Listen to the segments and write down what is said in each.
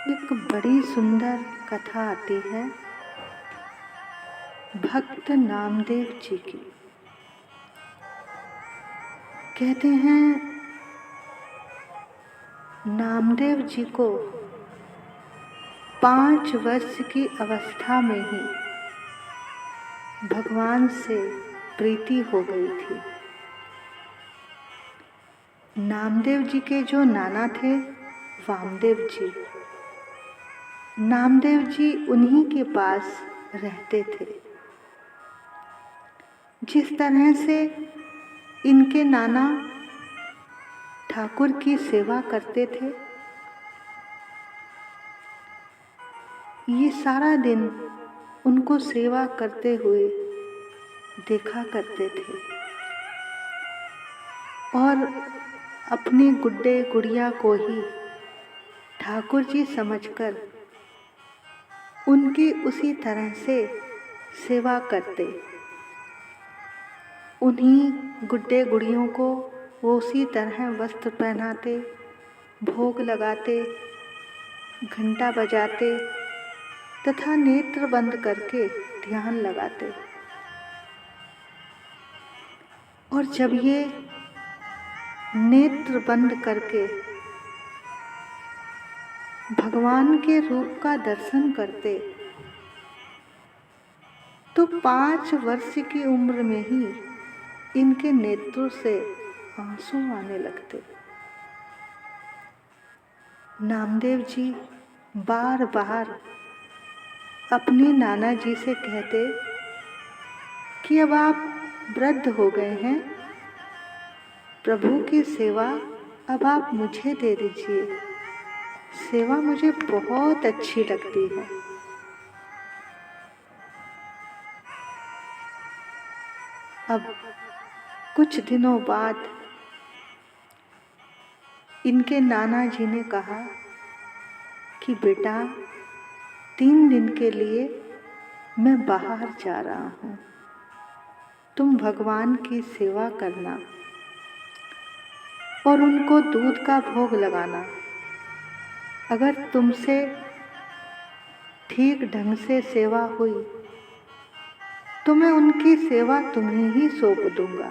एक बड़ी सुंदर कथा आती है भक्त नामदेव जी की। कहते हैं नामदेव जी को 5 वर्ष की अवस्था में ही भगवान से प्रीति हो गई थी। नामदेव जी के जो नाना थे वामदेव जी, नामदेव जी उन्हीं के पास रहते थे। जिस तरह से इनके नाना ठाकुर की सेवा करते थे, ये सारा दिन उनको सेवा करते हुए देखा करते थे और अपने गुड्डे गुड़िया को ही ठाकुर जी समझकर उनकी उसी तरह से सेवा करते। उन्हीं गुड्डे गुड़ियों को वो उसी तरह वस्त्र पहनाते, भोग लगाते, घंटा बजाते तथा नेत्र बंद करके ध्यान लगाते। और जब ये नेत्र बंद करके भगवान के रूप का दर्शन करते तो 5 वर्ष की उम्र में ही इनके नेत्रों से आंसू आने लगते। नामदेव जी बार बार अपने नाना जी से कहते कि अब आप वृद्ध हो गए हैं, प्रभु की सेवा अब आप मुझे दे दीजिए, सेवा मुझे बहुत अच्छी लगती है। अब कुछ दिनों बाद इनके नाना जी ने कहा कि बेटा 3 दिन के लिए मैं बाहर जा रहा हूँ, तुम भगवान की सेवा करना और उनको दूध का भोग लगाना। अगर तुमसे ठीक ढंग से सेवा हुई तो मैं उनकी सेवा तुम्हें ही सौंप दूंगा।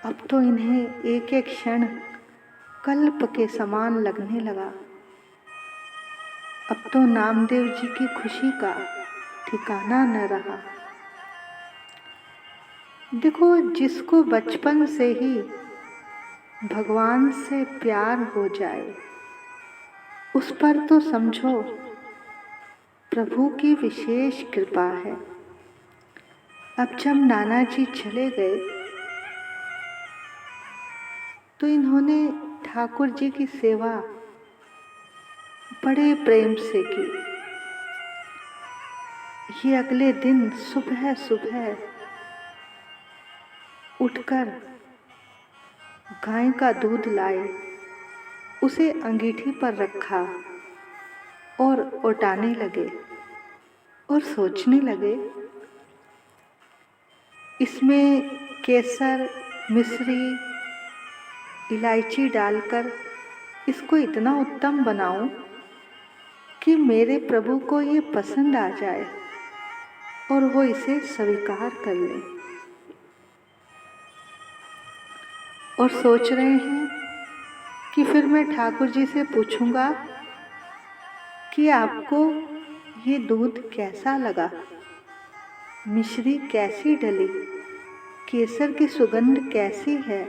अब तो इन्हें एक एक क्षण कल्प के समान लगने लगा। अब तो नामदेव जी की खुशी का ठिकाना न रहा। देखो, जिसको बचपन से ही भगवान से प्यार हो जाए उस पर तो समझो प्रभु की विशेष कृपा है। अब जब नाना जी चले गए तो इन्होंने ठाकुर जी की सेवा बड़े प्रेम से की। ये अगले दिन सुबह सुबह उठकर गाय का दूध लाए, उसे अंगीठी पर रखा और ओटाने लगे और सोचने लगे इसमें केसर, मिश्री, इलायची डालकर इसको इतना उत्तम बनाऊं कि मेरे प्रभु को ये पसंद आ जाए और वो इसे स्वीकार कर ले। और सोच रहे हैं कि फिर मैं ठाकुर जी से पूछूंगा कि आपको ये दूध कैसा लगा, मिश्री कैसी डली, केसर की सुगंध कैसी है।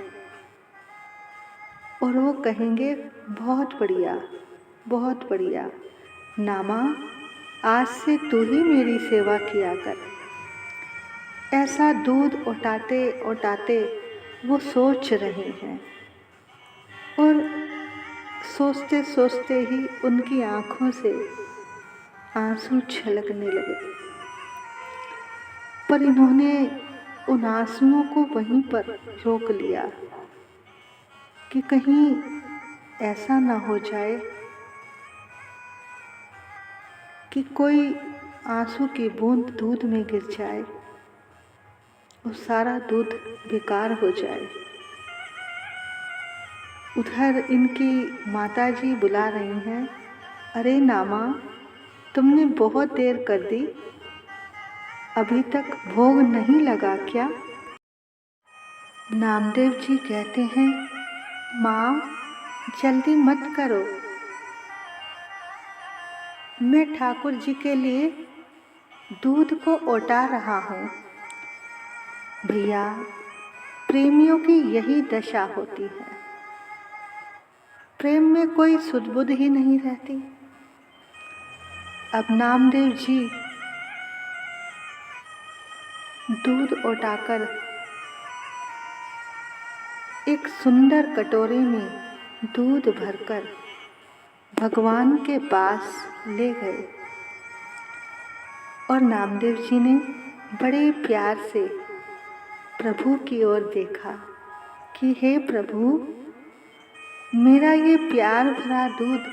और वो कहेंगे बहुत बढ़िया, बहुत बढ़िया, नामा आज से तू ही मेरी सेवा किया कर। ऐसा दूध ओटाते ओटाते वो सोच रहे हैं और सोचते सोचते ही उनकी आंखों से आंसू छलकने लगे। पर इन्होंने उन आंसुओं को वहीं पर रोक लिया कि कहीं ऐसा ना हो जाए कि कोई आंसू की बूंद दूध में गिर जाए और सारा दूध बेकार हो जाए। उधर इनकी माताजी बुला रही हैं, अरे नामा, तुमने बहुत देर कर दी, अभी तक भोग नहीं लगा क्या? नामदेव जी कहते हैं, माँ जल्दी मत करो, मैं ठाकुर जी के लिए दूध को ओटा रहा हूँ। भैया, प्रेमियों की यही दशा होती है, प्रेम में कोई सुध-बुध ही नहीं रहती। अब नामदेव जी दूध ओटाकर एक सुंदर कटोरे में दूध भरकर भगवान के पास ले गए और नामदेव जी ने बड़े प्यार से प्रभु की ओर देखा कि हे प्रभु, मेरा ये प्यार भरा दूध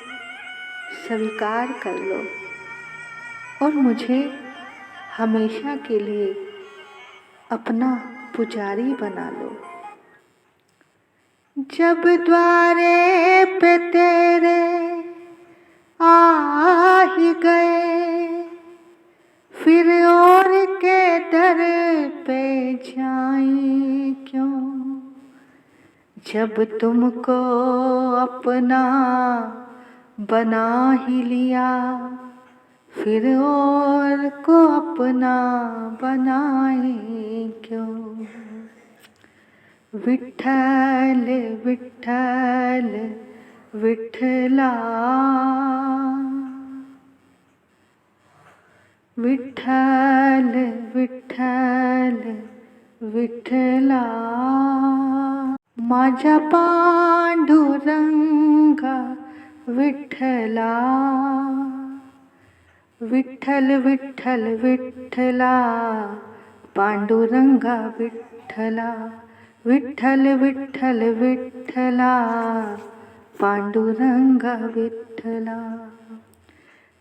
स्वीकार कर लो और मुझे हमेशा के लिए अपना पुजारी बना लो। जब द्वारे पे तेरे आ ही गए, फिर और के दर पे जाएं क्यों? जब तुमको अपना बना ही लिया, फिर और को अपना बनाए क्यों? विठ्ठल विठ्ठल विठ्ठला, विठ्ठल विठ्ठल विठ्ठला, माझा पांडुरंगा विठ्ठला, विठ्ठल विठ्ठल विठ्ठला, पांडुरंगा विठ्ठला, विठ्ठल विठ्ठल विठ्ठला, पांडुरंगा विठ्ठला।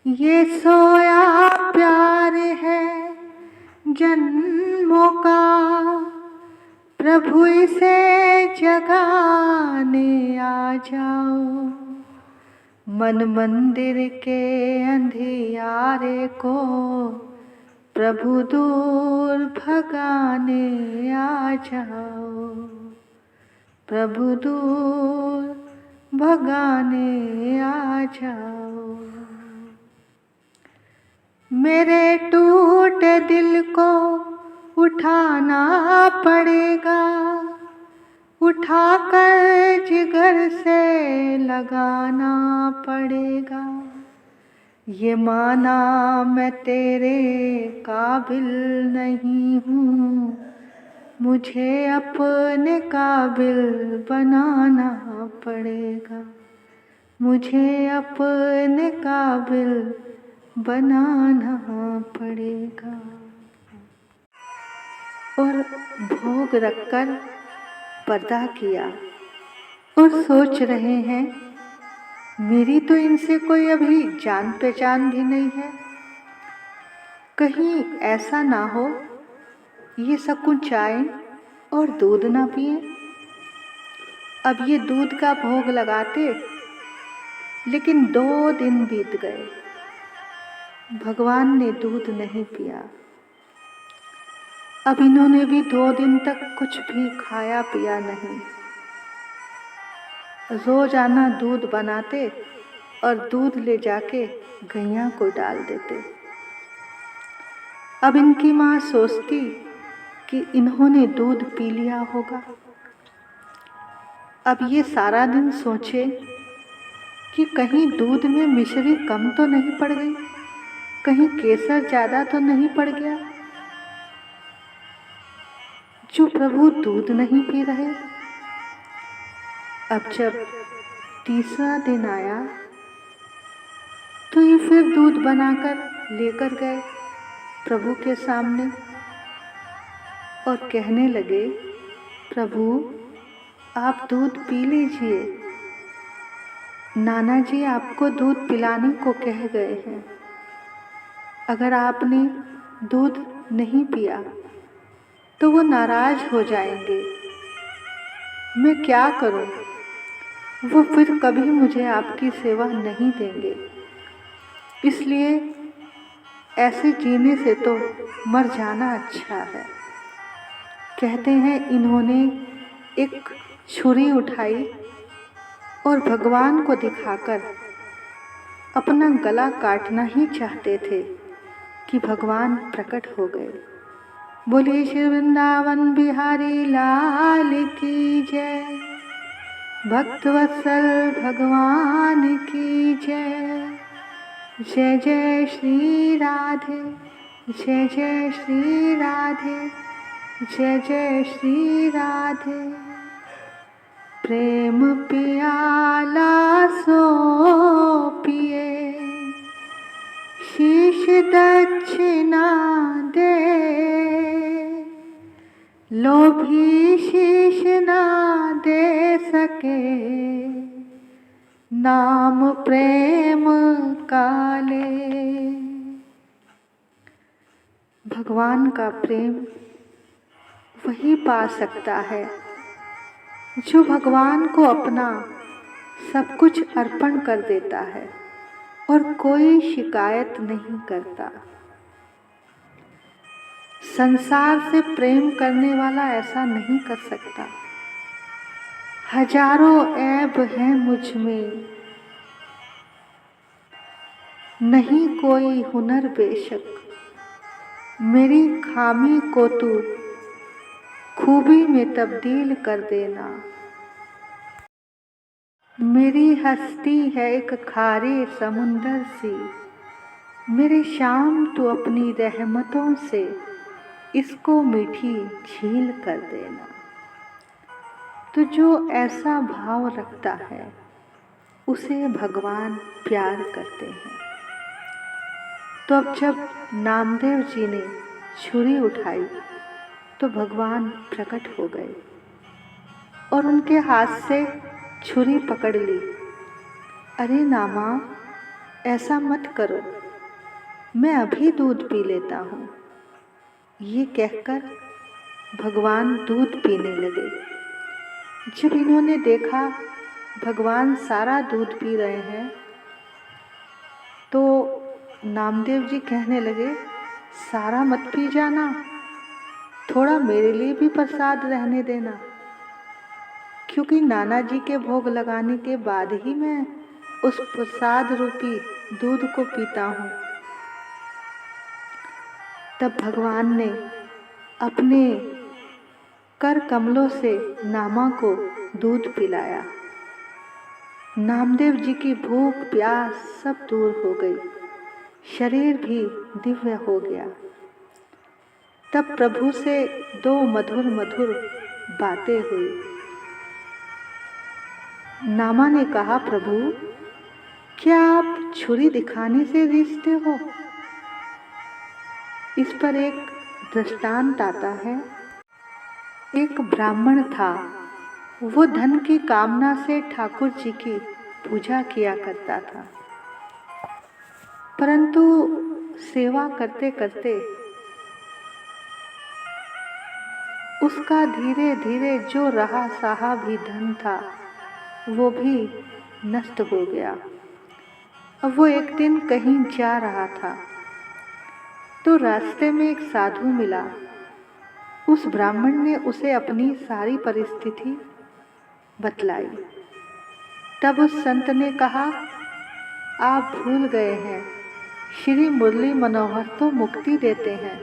ये सोया प्यार है जन्मों का, प्रभु इसे जगाने आ जाओ। मन मंदिर के अंधियारे को प्रभु दूर भगाने आ जाओ, प्रभु दूर भगाने आ जाओ। मेरे टूटे दिल को उठाना पड़ेगा, उठाकर जिगर से लगाना पड़ेगा। ये माना मैं तेरे काबिल नहीं हूँ, मुझे अपने काबिल बनाना पड़ेगा, मुझे अपने काबिल बनाना पड़ेगा। और भोग रखकर पर्दा किया और सोच रहे हैं, मेरी तो इनसे कोई अभी जान पहचान भी नहीं है, कहीं ऐसा ना हो ये सकुचाएं और दूध ना पिए। अब ये दूध का भोग लगाते, लेकिन 2 दिन बीत गए, भगवान ने दूध नहीं पिया। अब इन्होंने भी 2 दिन तक कुछ भी खाया पिया नहीं। रोजाना दूध बनाते और दूध ले जाके गैया को डाल देते। अब इनकी माँ सोचती कि इन्होंने दूध पी लिया होगा। अब ये सारा दिन सोचे कि कहीं दूध में मिश्री कम तो नहीं पड़ गई, कहीं केसर ज़्यादा तो नहीं पड़ गया, जो प्रभु दूध नहीं पी रहे। अब जब तीसरा दिन आया तो ये फिर दूध बनाकर लेकर गए प्रभु के सामने और कहने लगे, प्रभु आप दूध पी लीजिए, नाना जी आपको दूध पिलाने को कह गए हैं। अगर आपने दूध नहीं पिया तो वो नाराज हो जाएंगे। मैं क्या करूं? वो फिर कभी मुझे आपकी सेवा नहीं देंगे। इसलिए ऐसे जीने से तो मर जाना अच्छा है। कहते हैं इन्होंने एक छुरी उठाई और भगवान को दिखाकर अपना गला काटना ही चाहते थे कि भगवान प्रकट हो गए। बोलिए श्री वृंदावन बिहारी लाल की जय, भक्तवत्सल भगवान की जय। जय जय श्री राधे, जय जय श्री राधे, जय जय श्री राधे। प्रेम पियाला सो पिए, शीश दक्षिणा दे, लोभी शीश ना दे सके, नाम प्रेम काले। भगवान का प्रेम वही पा सकता है जो भगवान को अपना सब कुछ अर्पण कर देता है और कोई शिकायत नहीं करता। संसार से प्रेम करने वाला ऐसा नहीं कर सकता। हजारों ऐब हैं मुझ में, नहीं कोई हुनर बेशक, मेरी खामी को तू खूबी में तब्दील कर देना। मेरी हस्ती है एक खारे समुंदर सी, मेरे शाम तू अपनी रहमतों से इसको मीठी झील कर देना। तो जो ऐसा भाव रखता है उसे भगवान प्यार करते हैं। तो अब जब नामदेव जी ने छुरी उठाई तो भगवान प्रकट हो गए और उनके हाथ से छुरी पकड़ ली। अरे नामा, ऐसा मत करो, मैं अभी दूध पी लेता हूँ। ये कहकर भगवान दूध पीने लगे। जब इन्होंने देखा भगवान सारा दूध पी रहे हैं तो नामदेव जी कहने लगे, सारा मत पी जाना, थोड़ा मेरे लिए भी प्रसाद रहने देना, क्योंकि नाना जी के भोग लगाने के बाद ही मैं उस प्रसाद रूपी दूध को पीता हूँ। तब भगवान ने अपने कर कमलों से नामा को दूध पिलाया। नामदेव जी की भूख प्यास सब दूर हो गई, शरीर भी दिव्य हो गया। तब प्रभु से दो मधुर मधुर बातें हुई। नामा ने कहा, प्रभु क्या आप छुरी दिखाने से रिश्ते हो? इस पर एक दृष्टांत आता है। एक ब्राह्मण था, वो धन की कामना से ठाकुर जी की पूजा किया करता था, परंतु सेवा करते करते उसका धीरे धीरे जो रहा सहा भी धन था वो भी नष्ट हो गया। अब वो एक दिन कहीं जा रहा था तो रास्ते में एक साधु मिला। उस ब्राह्मण ने उसे अपनी सारी परिस्थिति बतलाई। तब उस संत ने कहा, आप भूल गए हैं, श्री मुरली मनोहर तो मुक्ति देते हैं,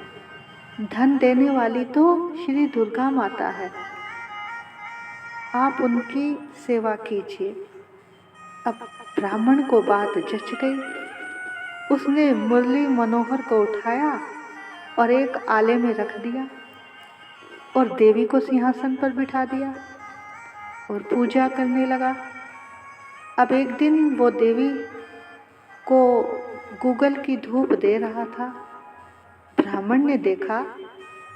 धन देने वाली तो श्री दुर्गा माता है, आप उनकी सेवा कीजिए। अब ब्राह्मण को बात जच गई। उसने मुरली मनोहर को उठाया और एक आले में रख दिया और देवी को सिंहासन पर बिठा दिया और पूजा करने लगा। अब एक दिन वो देवी को गूगल की धूप दे रहा था। ब्राह्मण ने देखा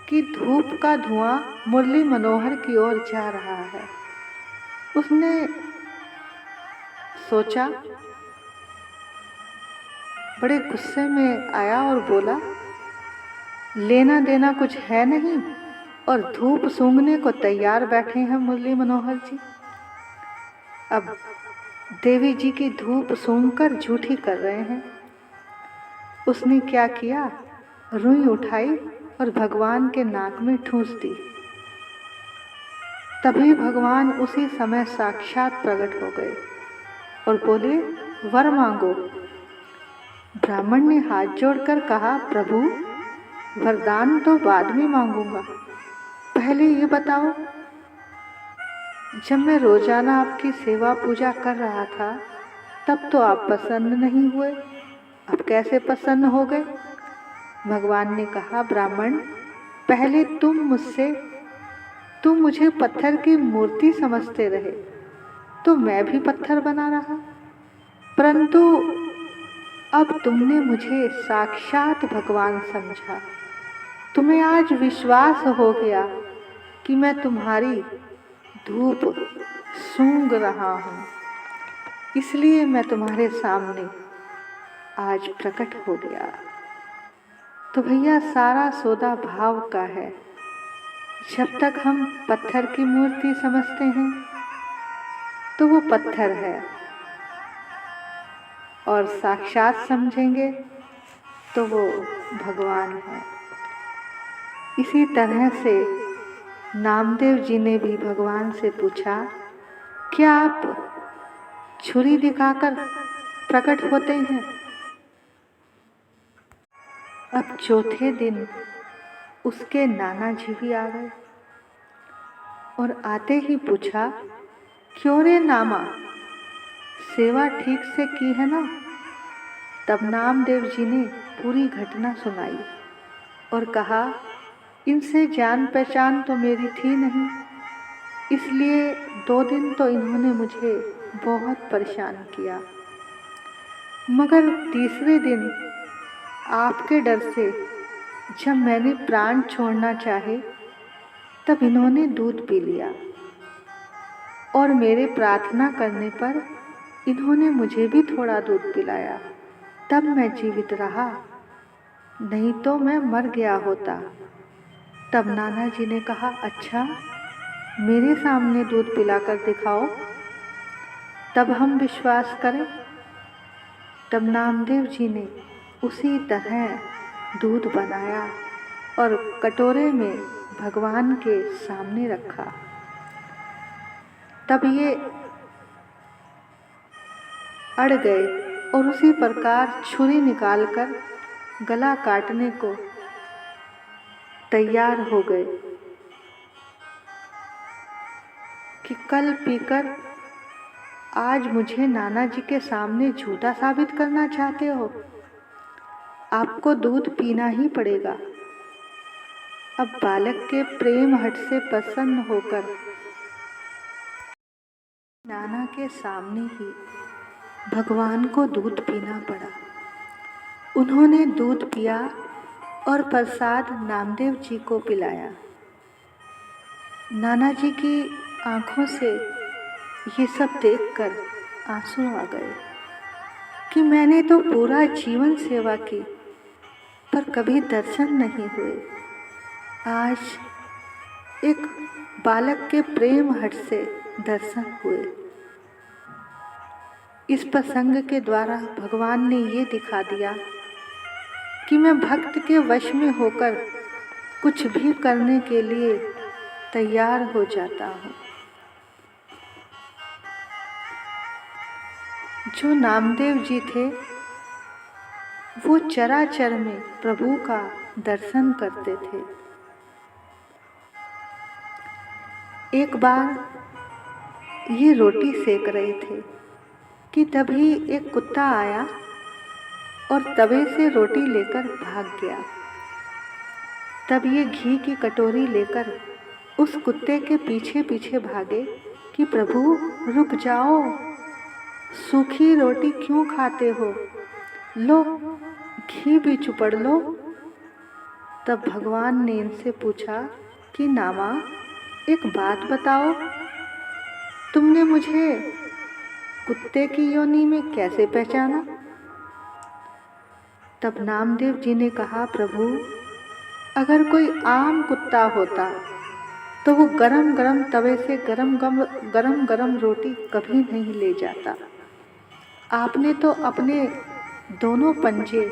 कि धूप का धुआं मुरली मनोहर की ओर जा रहा है। उसने सोचा, बड़े गुस्से में आया और बोला, लेना देना कुछ है नहीं और धूप सूंघने को तैयार बैठे हैं मुरली मनोहर जी। अब देवी जी की धूप सूंघकर झूठी कर रहे हैं। उसने क्या किया, रुई उठाई और भगवान के नाक में ठूंस दी। तभी भगवान उसी समय साक्षात प्रकट हो गए और बोले, वर मांगो। ब्राह्मण ने हाथ जोड़कर कहा, प्रभु वरदान तो बाद में मांगूंगा, पहले ये बताओ, जब मैं रोजाना आपकी सेवा पूजा कर रहा था तब तो आप प्रसन्न नहीं हुए, अब कैसे प्रसन्न हो गए? भगवान ने कहा, ब्राह्मण पहले तुम मुझे पत्थर की मूर्ति समझते रहे तो मैं भी पत्थर बना रहा, परंतु अब तुमने मुझे साक्षात भगवान समझा। तुम्हें आज विश्वास हो गया कि मैं तुम्हारी धूप सूंघ रहा हूँ, इसलिए मैं तुम्हारे सामने आज प्रकट हो गया। तो भैया सारा सौदा भाव का है। जब तक हम पत्थर की मूर्ति समझते हैं तो वो पत्थर है, और साक्षात समझेंगे तो वो भगवान है। इसी तरह से नामदेव जी ने भी भगवान से पूछा, क्या आप छुरी दिखाकर प्रकट होते हैं? अब चौथे दिन उसके नाना जी भी आ गए और आते ही पूछा, क्यों रे नामा, सेवा ठीक से की है ना? तब नामदेव जी ने पूरी घटना सुनाई और कहा, इनसे जान पहचान तो मेरी थी नहीं, इसलिए 2 दिन तो इन्होंने मुझे बहुत परेशान किया, मगर तीसरे दिन आपके डर से जब मैंने प्राण छोड़ना चाहे तब इन्होंने दूध पी लिया और मेरे प्रार्थना करने पर इन्होंने मुझे भी थोड़ा दूध पिलाया, तब मैं जीवित रहा, नहीं तो मैं मर गया होता। तब नाना जी ने कहा, अच्छा मेरे सामने दूध पिलाकर दिखाओ, तब हम विश्वास करें। तब नामदेव जी ने उसी तरह दूध बनाया और कटोरे में भगवान के सामने रखा। तब ये अड़ गए और उसी प्रकार छुरी निकालकर गला काटने को तैयार हो गए कि कल पीकर आज मुझे नाना जी के सामने झूठा साबित करना चाहते हो, आपको दूध पीना ही पड़ेगा। अब बालक के प्रेम हट से प्रसन्न होकर नाना के सामने ही भगवान को दूध पीना पड़ा। उन्होंने दूध पिया और प्रसाद नामदेव जी को पिलाया। नाना जी की आंखों से ये सब देखकर आंसू आ गए कि मैंने तो पूरा जीवन सेवा की पर कभी दर्शन नहीं हुए, आज एक बालक के प्रेम हट से दर्शन हुए। इस प्रसंग के द्वारा भगवान ने ये दिखा दिया कि मैं भक्त के वश में होकर कुछ भी करने के लिए तैयार हो जाता हूँ। जो नामदेव जी थे वो चराचर में प्रभु का दर्शन करते थे। एक बार ये रोटी सेक रहे थे कि तभी एक कुत्ता आया और तवे से रोटी लेकर भाग गया। तब ये घी की कटोरी लेकर उस कुत्ते के पीछे पीछे भागे कि प्रभु रुक जाओ, सूखी रोटी क्यों खाते हो, लो घी भी चुपड़ लो। तब भगवान ने इनसे पूछा कि नामा एक बात बताओ, तुमने मुझे कुत्ते की योनि में कैसे पहचाना? तब नामदेव जी ने कहा, प्रभु अगर कोई आम कुत्ता होता तो वो गरम गरम तवे से गरम गरम गरम रोटी कभी नहीं ले जाता। आपने तो अपने दोनों पंजे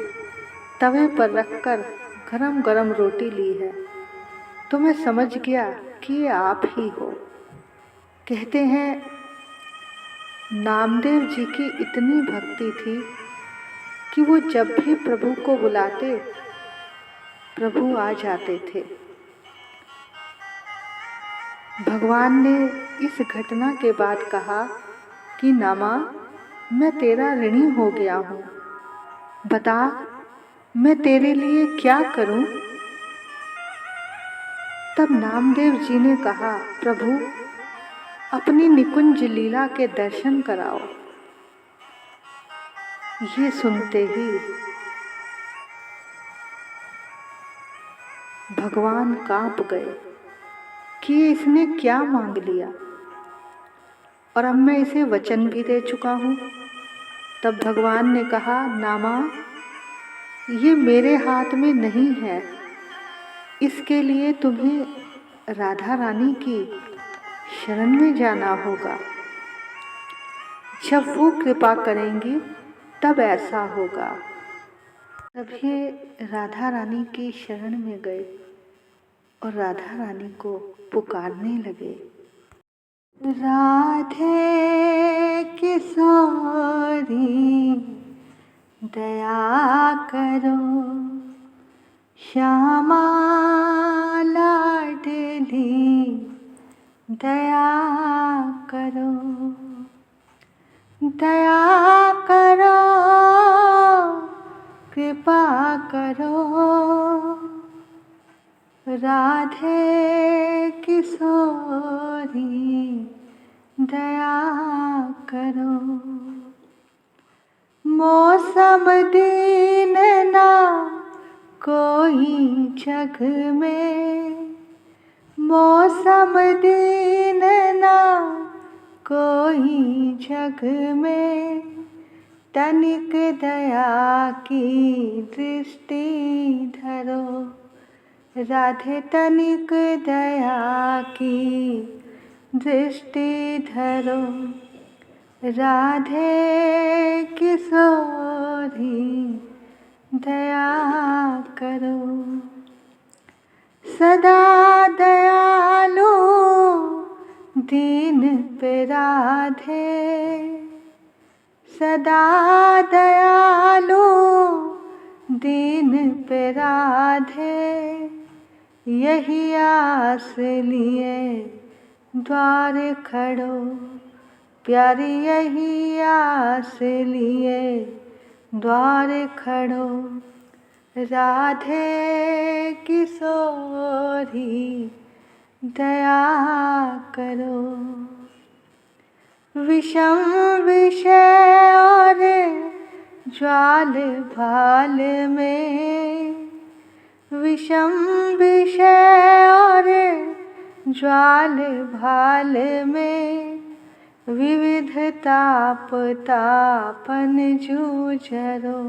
तवे पर रखकर गरम गरम रोटी ली है, तो मैं समझ गया कि ये आप ही हो। कहते हैं नामदेव जी की इतनी भक्ति थी कि वो जब भी प्रभु को बुलाते, प्रभु आ जाते थे। भगवान ने इस घटना के बाद कहा कि नामा, मैं तेरा ऋणी हो गया हूँ, बता मैं तेरे लिए क्या करूँ। तब नामदेव जी ने कहा, प्रभु अपनी निकुंज लीला के दर्शन कराओ। ये सुनते ही भगवान कांप गए कि इसने क्या मांग लिया, और अब मैं इसे वचन भी दे चुका हूँ। तब भगवान ने कहा, नामा ये मेरे हाथ में नहीं है, इसके लिए तुम्हें राधा रानी की शरण में जाना होगा। जब वो कृपा करेंगी तब ऐसा होगा। तब ये राधा रानी की शरण में गए और राधा रानी को पुकारने लगे, राधे किशोरी दया करो, श्यामा लाडली दया करो, दया करो, कृपा करो, राधे किशोरी दया करो। मौसम दिन ना कोई जग में, मौसम दिन ना कोई जग में, तनिक दया की दृष्टि धरो, राधे तनिक दया की दृष्टि धरो, राधे किशोरी दया करो। सदा दयालु दीन पे राधे, सदा दयालु दीन पे राधे, यही आस लिए द्वार खड़ो, प्यारी यही आस लिए द्वार खड़ो, राधे किशोरी दया करो। विषम विषय और ज्वाल भाल में, विषम विषय और ज्वाल भाल में, विविध ताप तापन जूझरो,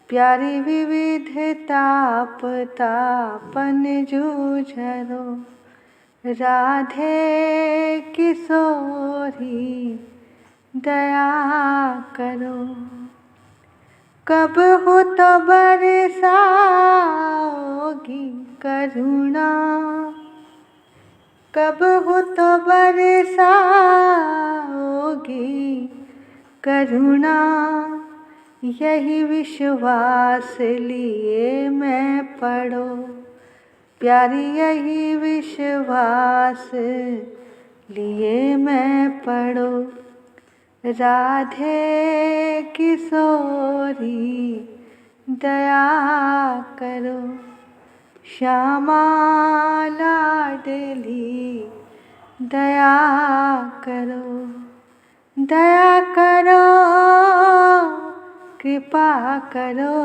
प्यारी विविध ताप तापन जूझरो, राधे किशोरी दया करो। कब हो तो बरसाओगी करुणा, कब हो तो बरसाओगी करुणा, यही विश्वास लिए मैं पढ़ो, प्यारी यही विश्वास लिए मैं पढ़ो, राधे किशोरी दया करो, श्यामा लाडली दया करो, दया करो, कृपा करो,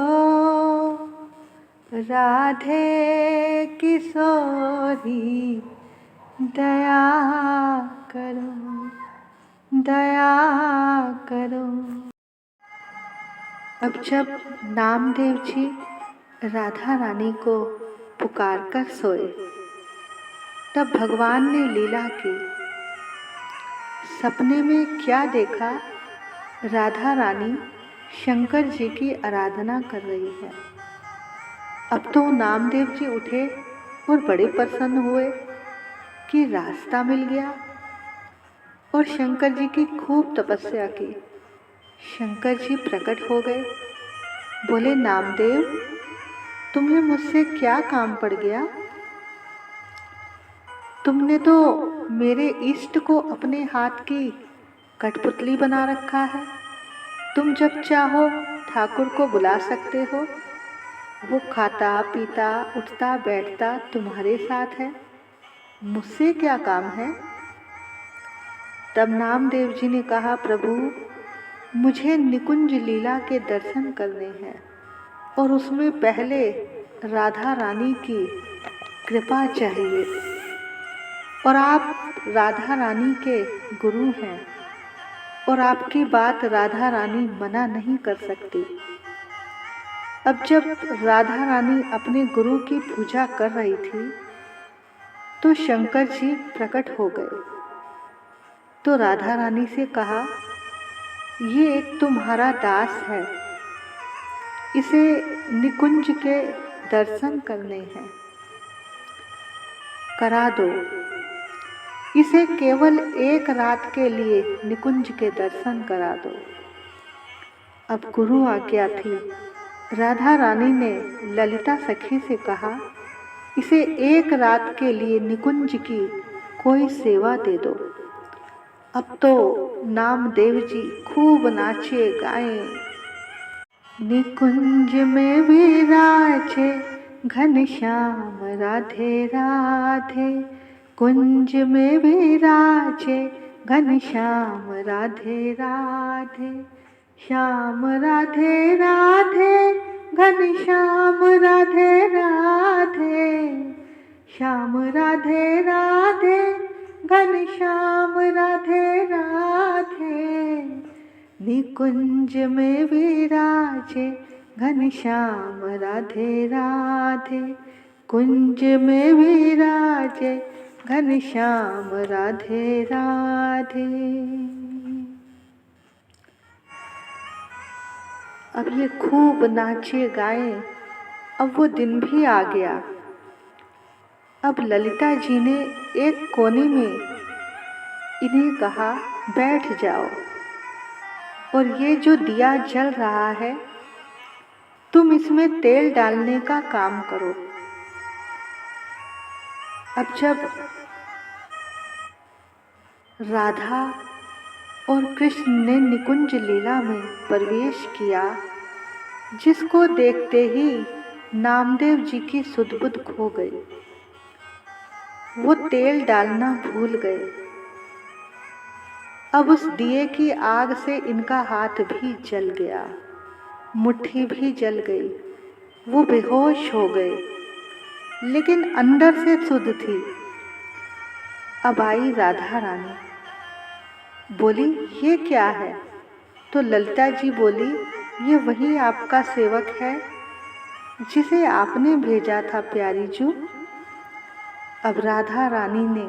राधे किशोरी दया करो, दया करो। अब जब नामदेव जी राधा रानी को पुकार कर सोए, तब भगवान ने लीला की। सपने में क्या देखा? राधा रानी शंकर जी की आराधना कर रही है। अब तो नामदेव जी उठे और बड़े प्रसन्न हुए कि रास्ता मिल गया, और शंकर जी की खूब तपस्या की। शंकर जी प्रकट हो गए, बोले, नामदेव, तुम्हें मुझसे क्या काम पड़ गया? तुमने तो मेरे इष्ट को अपने हाथ की कठपुतली बना रखा है। तुम जब चाहो ठाकुर को बुला सकते हो। वो खाता पीता उठता बैठता तुम्हारे साथ है। मुझसे क्या काम है? तब नामदेव जी ने कहा, प्रभु, मुझे निकुंज लीला के दर्शन करने हैं, और उसमें पहले राधा रानी की कृपा चाहिए, और आप राधा रानी के गुरु हैं, और आपकी बात राधा रानी मना नहीं कर सकती। अब जब राधा रानी अपने गुरु की पूजा कर रही थी तो शंकर जी प्रकट हो गए। तो राधा रानी से कहा, ये एक तुम्हारा दास है, इसे निकुंज के दर्शन करने हैं, करा दो। इसे केवल एक रात के लिए निकुंज के दर्शन करा दो। अब गुरु आज्ञा थी। राधा रानी ने ललिता सखी से कहा, इसे एक रात के लिए निकुंज की कोई सेवा दे दो। अब तो नामदेव जी खूब नाचे गाए। निकुंज में विराजे घनश्याम राधे राधे, कुंज में विराजे घनश्याम राधे राधे, श्याम राधे राधे घनश्याम राधे राधे, श्याम राधे राधे घनश्याम राधे राधे, निकुंज में विराजे घनश्याम राधे राधे, कुंज में विराजे घनश्याम राधे राधे। अब ये खूब नाचे गाए। अब वो दिन भी आ गया। अब ललिता जी ने एक कोने में इन्हें कहा, बैठ जाओ, और ये जो दिया जल रहा है तुम इसमें तेल डालने का काम करो। अब जब राधा और कृष्ण ने निकुंज लीला में प्रवेश किया, जिसको देखते ही नामदेव जी की सुध-बुध खो गई। वो तेल डालना भूल गए। अब उस दिए की आग से इनका हाथ भी जल गया, मुट्ठी भी जल गई। वो बेहोश हो गए, लेकिन अंदर से शुद्ध थी। अब आई राधा रानी, बोली, ये क्या है? तो ललिता जी बोली, ये वही आपका सेवक है जिसे आपने भेजा था प्यारी जू। अब राधा रानी ने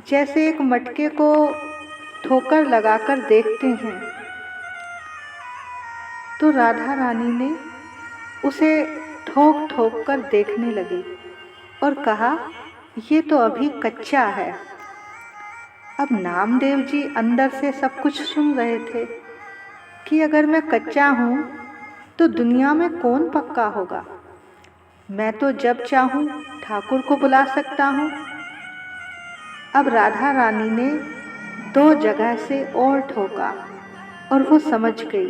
जैसे एक मटके को ठोकर लगाकर देखते हैं, तो राधा रानी ने उसे ठोक ठोक कर देखने लगी और कहा, ये तो अभी कच्चा है। अब नामदेव जी अंदर से सब कुछ सुन रहे थे कि अगर मैं कच्चा हूँ तो दुनिया में कौन पक्का होगा। मैं तो जब चाहूँ ठाकुर को बुला सकता हूँ। अब राधा रानी ने 2 जगह से और ठोका और वो समझ गई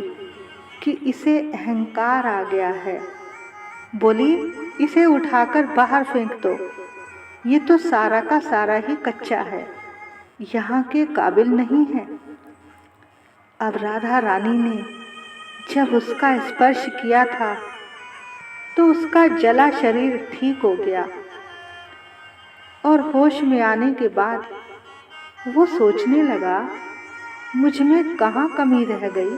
कि इसे अहंकार आ गया है। बोली, इसे उठाकर बाहर फेंक दो, ये तो सारा का सारा ही कच्चा है, यहाँ के काबिल नहीं है। अब राधा रानी ने जब उसका स्पर्श किया था तो उसका जला शरीर ठीक हो गया, और होश में आने के बाद वो सोचने लगा, मुझ में कहाँ कमी रह गई।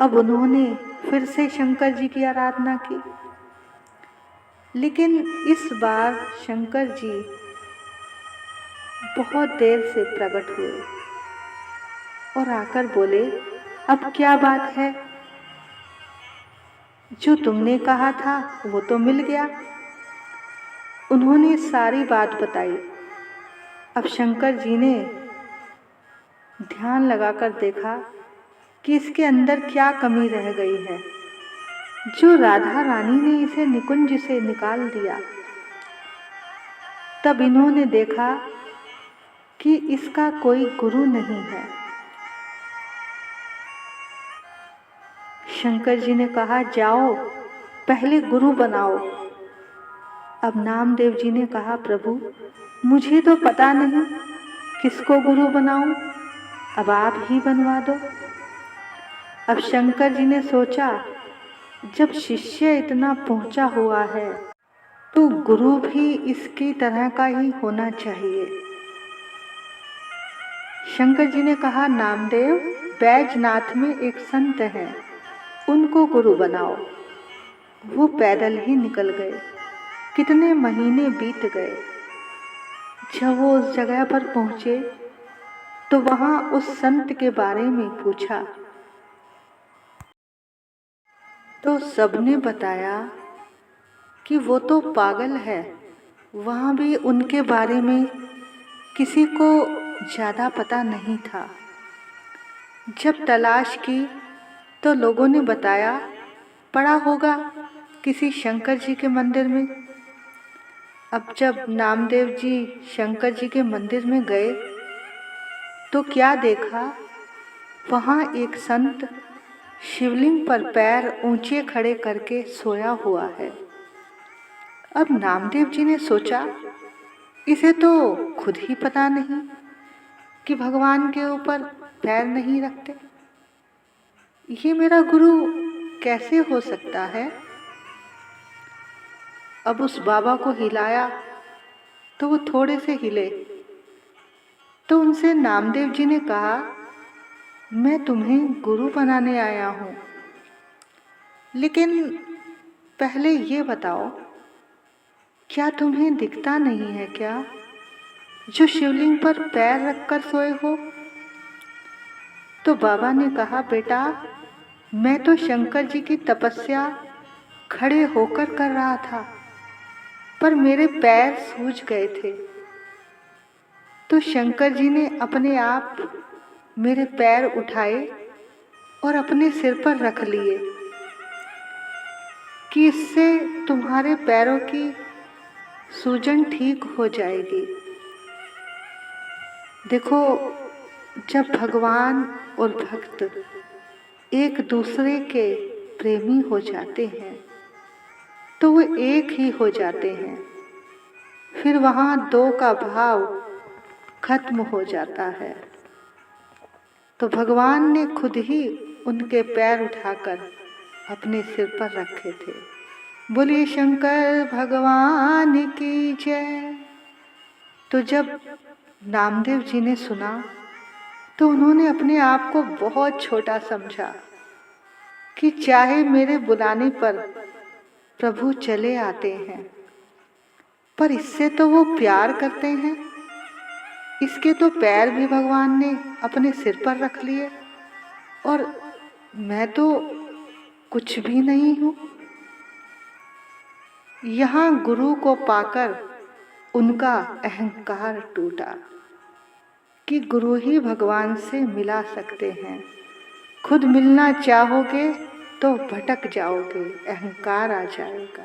अब उन्होंने फिर से शंकर जी की आराधना की। लेकिन इस बार शंकर जी बहुत देर से प्रकट हुए और आकर बोले, अब क्या बात है? जो तुमने कहा था वो तो मिल गया। उन्होंने सारी बात बताई। अब शंकर जी ने ध्यान लगाकर देखा कि इसके अंदर क्या कमी रह गई है। जो राधा रानी ने इसे निकुंज से निकाल दिया, तब इन्होंने देखा कि इसका कोई गुरु नहीं है। शंकर जी ने कहा, जाओ पहले गुरु बनाओ। अब नामदेव जी ने कहा, प्रभु मुझे तो पता नहीं किसको गुरु बनाऊं, अब आप ही बनवा दो। अब शंकर जी ने सोचा, जब शिष्य इतना पहुंचा हुआ है तो गुरु भी इसकी तरह का ही होना चाहिए। शंकर जी ने कहा, नामदेव, बैजनाथ में एक संत हैं, उनको गुरु बनाओ। वो पैदल ही निकल गए। कितने महीने बीत गए। जब वो उस जगह पर पहुंचे तो वहां उस संत के बारे में पूछा तो सबने बताया कि वो तो पागल है। वहां भी उनके बारे में किसी को ज़्यादा पता नहीं था। जब तलाश की तो लोगों ने बताया, पड़ा होगा किसी शंकर जी के मंदिर में। अब जब नामदेव जी शंकर जी के मंदिर में गए तो क्या देखा, वहाँ एक संत शिवलिंग पर पैर ऊंचे खड़े करके सोया हुआ है। अब नामदेव जी ने सोचा, इसे तो खुद ही पता नहीं कि भगवान के ऊपर पैर नहीं रखते। ये मेरा गुरु कैसे हो सकता है? अब उस बाबा को हिलाया तो वो थोड़े से हिले। तो उनसे नामदेव जी ने कहा, मैं तुम्हें गुरु बनाने आया हूँ, लेकिन पहले ये बताओ, क्या तुम्हें दिखता नहीं है क्या जो शिवलिंग पर पैर रखकर सोए हो? तो बाबा ने कहा, बेटा मैं तो शंकर जी की तपस्या खड़े होकर कर रहा था, पर मेरे पैर सूज गए थे। तो शंकर जी ने अपने आप मेरे पैर उठाए और अपने सिर पर रख लिए कि इससे तुम्हारे पैरों की सूजन ठीक हो जाएगी। देखो, जब भगवान और भक्त एक दूसरे के प्रेमी हो जाते हैं तो वो एक ही हो जाते हैं। फिर वहाँ दो का भाव खत्म हो जाता है। तो भगवान ने खुद ही उनके पैर उठाकर अपने सिर पर रखे थे। बोलिए शंकर भगवान की जय। तो जब नामदेव जी ने सुना तो उन्होंने अपने आप को बहुत छोटा समझा कि चाहे मेरे बुलाने पर प्रभु चले आते हैं, पर इससे तो वो प्यार करते हैं। इसके तो पैर भी भगवान ने अपने सिर पर रख लिए और मैं तो कुछ भी नहीं हूँ। यहाँ गुरु को पाकर उनका अहंकार टूटा कि गुरु ही भगवान से मिला सकते हैं। खुद मिलना चाहोगे तो भटक जाओगे, अहंकार आ जाएगा।